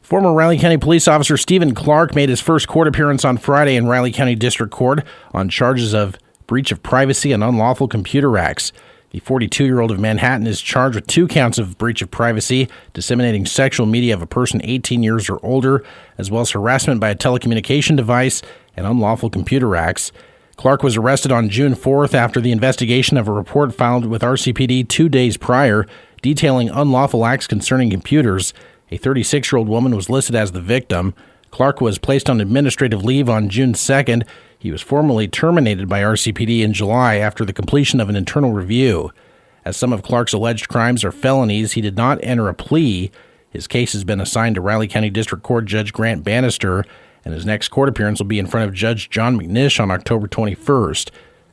Former Riley County Police Officer Stephen Clark made his first court appearance on Friday in Riley County District Court on charges of breach of privacy and unlawful computer acts. The 42-year-old of Manhattan is charged with 2 counts of breach of privacy, disseminating sexual media of a person 18 years or older, as well as harassment by a telecommunication device and unlawful computer acts. Clark was arrested on June 4th after the investigation of a report filed with RCPD 2 days prior, detailing unlawful acts concerning computers. A 36-year-old woman was listed as the victim. Clark was placed on administrative leave on June 2nd. He was formally terminated by RCPD in July after the completion of an internal review. As some of Clark's alleged crimes are felonies, he did not enter a plea. His case has been assigned to Riley County District Court Judge Grant Bannister, and his next court appearance will be in front of Judge John McNish on October 21st.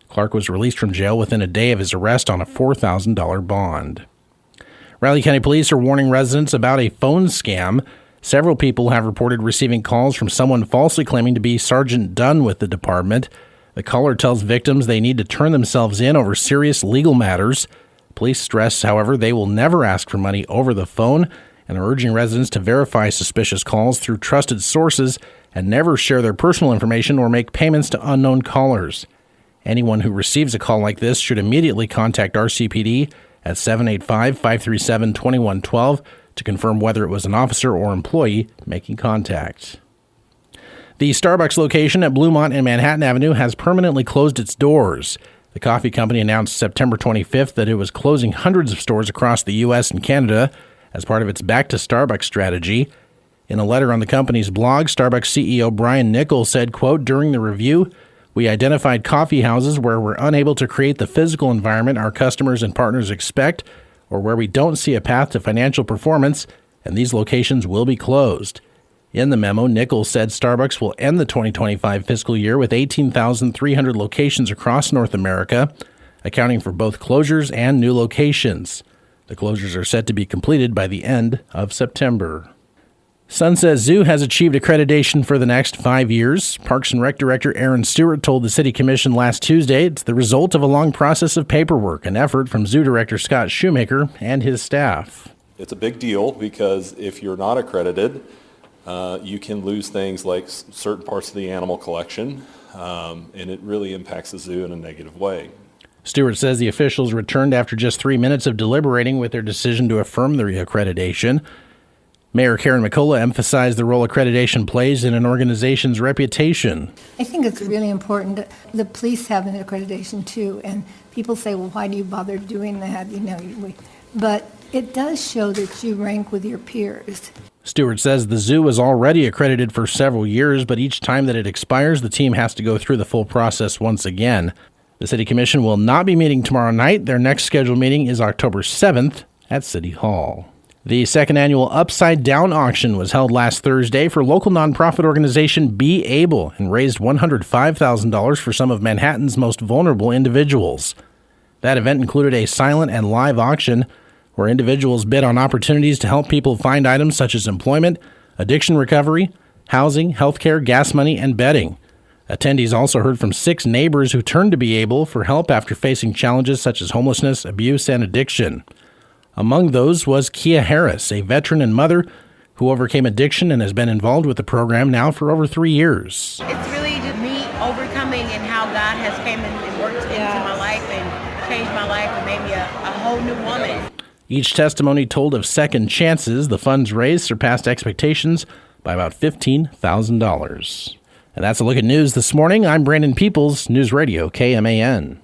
Clark was released from jail within a day of his arrest on a $4,000 bond. Riley County Police are warning residents about a phone scam. Several people have reported receiving calls from someone falsely claiming to be Sergeant Dunn with the department. The caller tells victims they need to turn themselves in over serious legal matters. Police stress, however, they will never ask for money over the phone and are urging residents to verify suspicious calls through trusted sources and never share their personal information or make payments to unknown callers. Anyone who receives a call like this should immediately contact RCPD at 785-537-2112 to confirm whether it was an officer or employee making contact. The Starbucks location at Bluemont and Manhattan Avenue has permanently closed its doors. The coffee company announced September 25th that it was closing hundreds of stores across the U.S. and Canada as part of its Back to Starbucks strategy. In a letter on the company's blog, Starbucks CEO Brian Nichols said, quote, "During the review, we identified coffee houses where we're unable to create the physical environment our customers and partners expect, or where we don't see a path to financial performance, and these locations will be closed." In the memo, Nichols said Starbucks will end the 2025 fiscal year with 18,300 locations across North America, accounting for both closures and new locations. The closures are set to be completed by the end of September. Sunset Zoo has achieved accreditation for the next 5 years. Parks and Rec Director Aaron Stewart told the City Commission last Tuesday it's the result of a long process of paperwork and effort from Zoo Director Scott Shoemaker and his staff. It's a big deal because if you're not accredited, you can lose things like certain parts of the animal collection, and it really impacts the zoo in a negative way. Stewart says the officials returned after just 3 minutes of deliberating with their decision to affirm the reaccreditation. Mayor Karen McCullough emphasized the role accreditation plays in an organization's reputation. I think it's really important. The police have an accreditation too, and people say, well, why do you bother doing that? But it does show that you rank with your peers. Stewart says the zoo is already accredited for several years, but each time that it expires, the team has to go through the full process once again. The City Commission will not be meeting tomorrow night. Their next scheduled meeting is October 7th at City Hall. The second annual Upside Down auction was held last Thursday for local nonprofit organization Be Able and raised $105,000 for some of Manhattan's most vulnerable individuals. That event included a silent and live auction where individuals bid on opportunities to help people find items such as employment, addiction recovery, housing, healthcare, gas money, and bedding. Attendees also heard from 6 neighbors who turned to Be Able for help after facing challenges such as homelessness, abuse, and addiction. Among those was Kia Harris, a veteran and mother who overcame addiction and has been involved with the program now for over 3 years. It's really just me overcoming and how God has came in and worked into my life and changed my life and made me a whole new woman. Each testimony told of second chances. The funds raised surpassed expectations by about $15,000. And that's a look at news this morning. I'm Brandon Peoples, News Radio KMAN.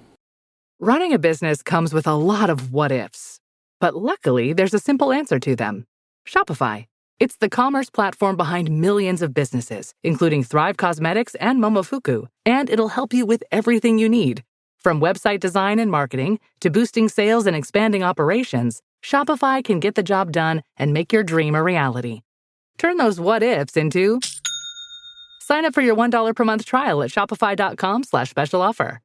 Running a business comes with a lot of what-ifs. But luckily, there's a simple answer to them. Shopify. It's the commerce platform behind millions of businesses, including Thrive Cosmetics and Momofuku. And it'll help you with everything you need. From website design and marketing to boosting sales and expanding operations, Shopify can get the job done and make your dream a reality. Turn those what-ifs into... Sign up for your $1 per month trial at shopify.com/special offer.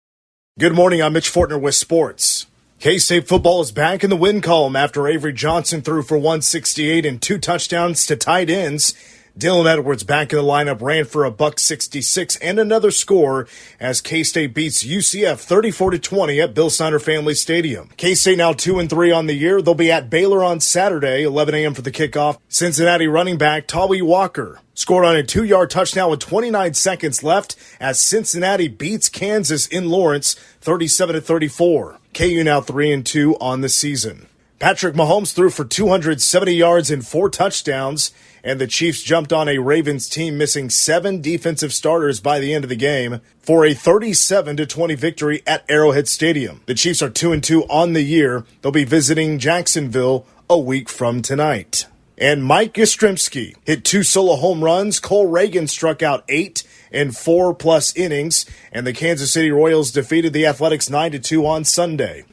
Good morning, I'm Mitch Fortner with sports. K-State football is back in the win column after Avery Johnson threw for 168 and 2 touchdowns to tight ends. Dylan Edwards back in the lineup ran for a $166 and another score as K-State beats UCF 34-20 at Bill Snyder Family Stadium. K-State now 2-3 on the year. They'll be at Baylor on Saturday, 11 a.m. for the kickoff. Cincinnati running back Tawi Walker scored on a 2-yard touchdown with 29 seconds left as Cincinnati beats Kansas in Lawrence 37-34. KU now 3-2 on the season. Patrick Mahomes threw for 270 yards and 4 touchdowns, and the Chiefs jumped on a Ravens team missing 7 defensive starters by the end of the game for a 37-20 victory at Arrowhead Stadium. The Chiefs are 2-2 on the year. They'll be visiting Jacksonville a week from tonight. And Mike Yastrzemski hit 2 solo home runs. Cole Reagan struck out 8 in 4+ innings, and the Kansas City Royals defeated the Athletics 9-2 on Sunday.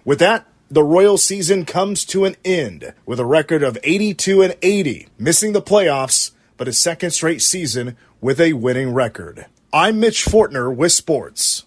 With that, the Royal season comes to an end with a record of 82-80, missing the playoffs, but a second straight season with a winning record. I'm Mitch Fortner with sports.